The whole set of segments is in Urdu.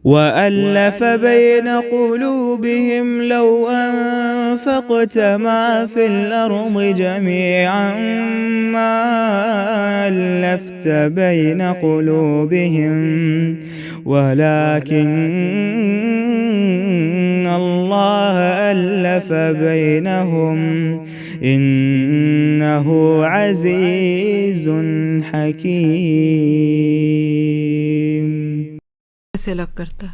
وَأَلَّفَ بَيْنَ قُلُوبِهِمْ لَوْ أَنفَقْتَ مَا فِي الْأَرْضِ جَمِيعًا مَا أَلَّفْتَ بَيْنَ قُلُوبِهِمْ وَلَكِنَّ اللَّهَ أَلَّفَ بَيْنَهُمْ إِنَّهُ عَزِيزٌ حَكِيمٌ۔ سے الگ کرتا ہے۔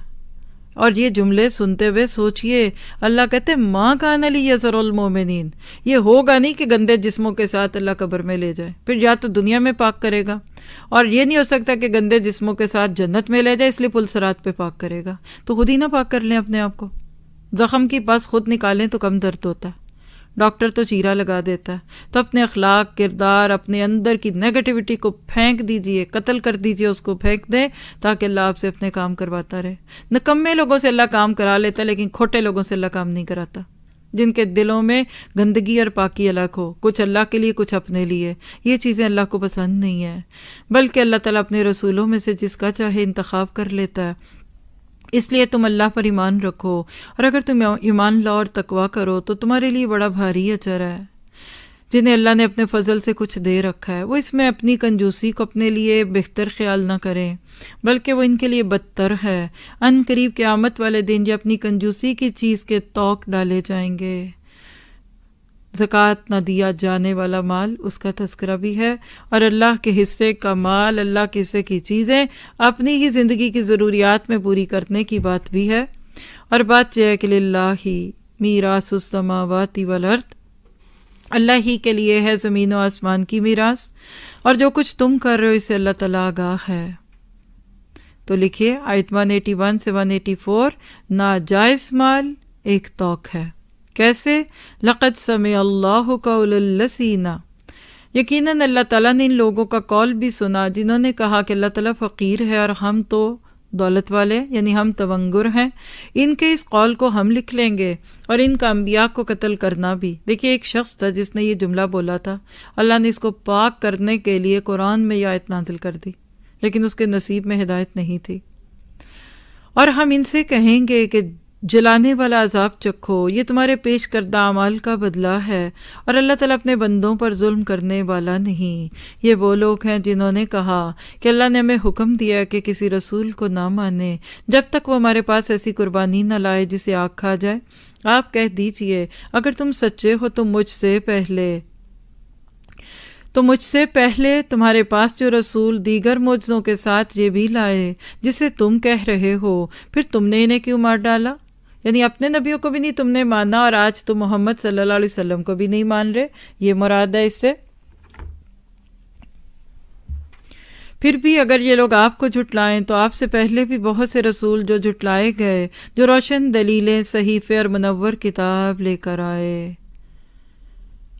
اور یہ جملے سنتے ہوئے سوچئے، اللہ کہتے ماں کان لیذر المومنین، یہ ہوگا نہیں کہ گندے جسموں کے ساتھ اللہ قبر میں لے جائے، پھر یا تو دنیا میں پاک کرے گا، اور یہ نہیں ہو سکتا کہ گندے جسموں کے ساتھ جنت میں لے جائے اس لیے پل صراط پہ پاک کرے گا، تو خود ہی نہ پاک کر لیں اپنے آپ کو۔ زخم کی پس خود نکالیں تو کم درد ہوتا ہے، ڈاکٹر تو چیرا لگا دیتا ہے، تو اپنے اخلاق، کردار، اپنے اندر کی نیگیٹیوٹی کو پھینک دیجئے، قتل کر دیجئے، اس کو پھینک دیں تاکہ اللہ آپ سے اپنے کام کرواتا رہے۔ نکمے لوگوں سے اللہ کام کرا لیتا لیکن کھوٹے لوگوں سے اللہ کام نہیں کراتا، جن کے دلوں میں گندگی اور پاکی الگ ہو، کچھ اللہ کے لیے کچھ اپنے لیے، یہ چیزیں اللہ کو پسند نہیں ہیں، بلکہ اللہ تعالیٰ اپنے رسولوں میں سے جس کا چاہے انتخاب کر لیتا ہے۔ اس لیے تم اللہ پر ایمان رکھو، اور اگر تم ایمان لاؤ اور تقویٰ کرو تو تمہارے لیے بڑا بھاری اجر ہے۔ جنہیں اللہ نے اپنے فضل سے کچھ دے رکھا ہے وہ اس میں اپنی کنجوسی کو اپنے لیے بہتر خیال نہ کریں، بلکہ وہ ان کے لیے بدتر ہے۔ ان قریب قیامت والے دن یہ اپنی کنجوسی کی چیز کے توق ڈالے جائیں گے۔ زکوٰۃ نہ دیا جانے والا مال، اس کا تذکرہ بھی ہے، اور اللہ کے حصے کا مال، اللہ کے حصے کی چیزیں اپنی ہی زندگی کی ضروریات میں پوری کرنے کی بات بھی ہے۔ اور بات یہ ہے کہ للہ میراث السماوات والارض، اللہ ہی کے لیے ہے زمین و آسمان کی میراث، اور جو کچھ تم کر رہے ہو اسے اللہ تعالیٰ آگاہ ہے۔ تو لکھیے آیت 181 سے 184، ناجائز مال ایک توق ہے۔ کیسے؟ لقد سمع اللہ قول الذین، یقیناً اللہ تعالیٰ نے ان لوگوں کا قول بھی سنا جنہوں نے کہا کہ اللہ تعالیٰ فقیر ہے اور ہم تو دولت والے، یعنی ہم تونگر ہیں، ان کے اس قول کو ہم لکھ لیں گے اور ان کا انبیاء کو قتل کرنا بھی۔ دیکھیے ایک شخص تھا جس نے یہ جملہ بولا تھا، اللہ نے اس کو پاک کرنے کے لیے قرآن میں یہ آیت نازل کر دی، لیکن اس کے نصیب میں ہدایت نہیں تھی۔ اور ہم ان سے کہیں گے کہ جلانے والا عذاب چکھو، یہ تمہارے پیش کردہ اعمال کا بدلہ ہے، اور اللہ تعالیٰ اپنے بندوں پر ظلم کرنے والا نہیں۔ یہ وہ لوگ ہیں جنہوں نے کہا کہ اللہ نے ہمیں حکم دیا کہ کسی رسول کو نہ مانے جب تک وہ ہمارے پاس ایسی قربانی نہ لائے جسے آگ کھا جائے۔ آپ کہہ دیجئے اگر تم سچے ہو تو مجھ سے پہلے تمہارے پاس جو رسول دیگر معجزوں کے ساتھ یہ بھی لائے جسے تم کہہ رہے ہو، پھر تم نے انہیں کیوں مار ڈالا؟ یعنی اپنے نبیوں کو بھی نہیں تم نے مانا اور آج تم محمد صلی اللہ علیہ وسلم کو بھی نہیں مان رہے، یہ مراد ہے اس سے۔ پھر بھی اگر یہ لوگ آپ کو جھٹلائیں تو آپ سے پہلے بھی بہت سے رسول جو جھٹلائے گئے، جو روشن دلیلیں، صحیفے اور منور کتاب لے کر آئے۔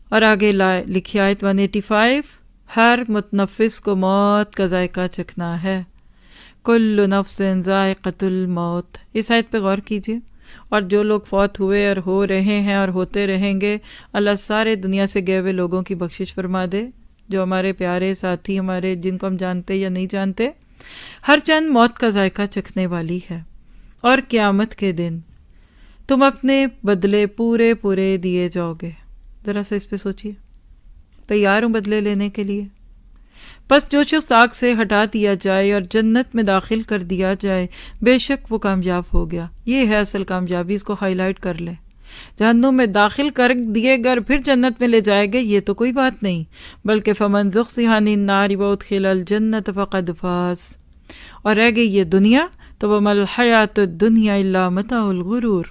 اور آگے لکھی آیت 185، ہر متنفس کو موت کا ذائقہ چکھنا ہے، کل نفس ذائقۃ الموت۔ اس آیت پہ غور کیجیے۔ اور جو لوگ فوت ہوئے اور ہو رہے ہیں اور ہوتے رہیں گے، اللہ سارے دنیا سے گئے ہوئے لوگوں کی بخشش فرما دے، جو ہمارے پیارے ساتھی، ہمارے جن کو ہم جانتے یا نہیں جانتے، ہر چند موت کا ذائقہ چکھنے والی ہے۔ اور قیامت کے دن تم اپنے بدلے پورے پورے دیے جاؤ گے۔ ذرا سا اس پہ سوچیے، تیار ہوں بدلے لینے کے لیے؟ بس جو شخص آگ سے ہٹا دیا جائے اور جنت میں داخل کر دیا جائے، بے شک وہ کامیاب ہو گیا۔ یہ ہے اصل کامیابی، اس کو ہائی لائٹ کر لیں۔ جہنم میں داخل کر دیے گئے اور پھر جنت میں لے جائے گئے، یہ تو کوئی بات نہیں، بلکہ فمن زحزح عن النار وادخل الجنۃ فقد فاز۔ اور رہ گئی یہ دنیا تو وما الحیاۃ الدنیا الا متاع الغرور۔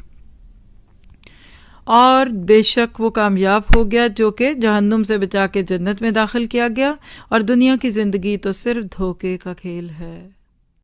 اور بے شک وہ کامیاب ہو گیا جو کہ جہنم سے بچا کے جنت میں داخل کیا گیا، اور دنیا کی زندگی تو صرف دھوکے کا کھیل ہے۔